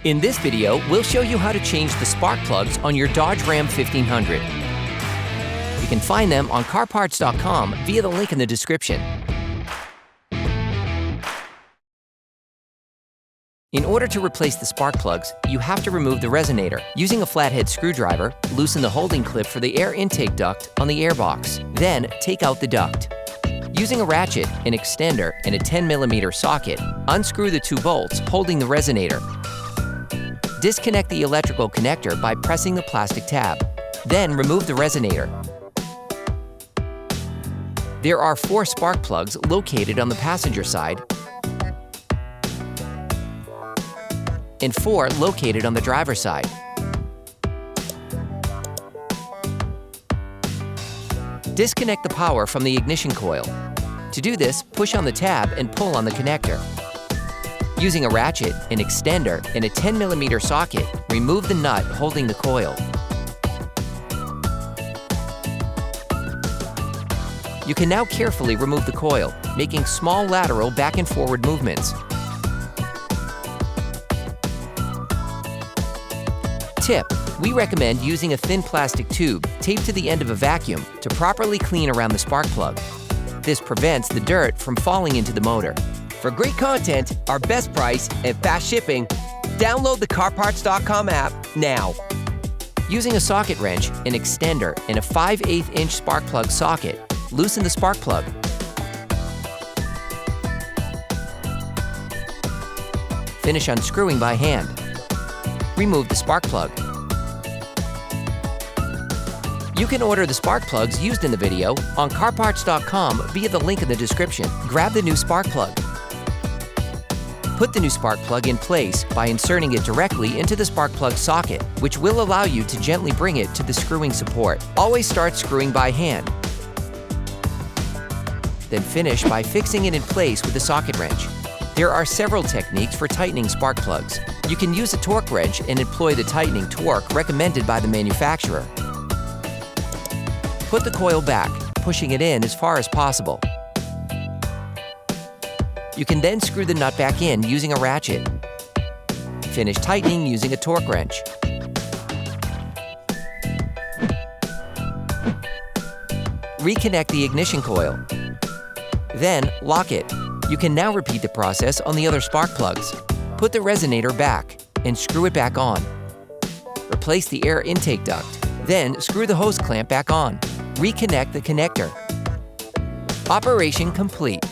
In this video, we'll show you how to change the spark plugs on your Dodge Ram 1500. You can find them on CarParts.com via the link in the description. In order to replace the spark plugs, you have to remove the resonator. Using a flathead screwdriver, loosen the holding clip for the air intake duct on the airbox. Then, take out the duct. Using a ratchet, an extender, and a 10mm socket, unscrew the 2 bolts holding the resonator. Disconnect the electrical connector by pressing the plastic tab. Then remove the resonator. There are 4 spark plugs located on the passenger side and 4 located on the driver's side. Disconnect the power from the ignition coil. To do this, push on the tab and pull on the connector. Using a ratchet, an extender, and a 10mm socket, remove the nut holding the coil. You can now carefully remove the coil, making small lateral back and forward movements. Tip: we recommend using a thin plastic tube taped to the end of a vacuum to properly clean around the spark plug. This prevents the dirt from falling into the motor. For great content, our best price, and fast shipping, download the CarParts.com app now. Using a socket wrench, an extender, and a 5/8" spark plug socket, loosen the spark plug. Finish unscrewing by hand. Remove the spark plug. You can order the spark plugs used in the video on CarParts.com via the link in the description. Grab the new spark plug. Put the new spark plug in place by inserting it directly into the spark plug socket, which will allow you to gently bring it to the screwing support. Always start screwing by hand. Then finish by fixing it in place with a socket wrench. There are several techniques for tightening spark plugs. You can use a torque wrench and employ the tightening torque recommended by the manufacturer. Put the coil back, pushing it in as far as possible. You can then screw the nut back in using a ratchet. Finish tightening using a torque wrench. Reconnect the ignition coil. Then lock it. You can now repeat the process on the other spark plugs. Put the resonator back and screw it back on. Replace the air intake duct. Then screw the hose clamp back on. Reconnect the connector. Operation complete.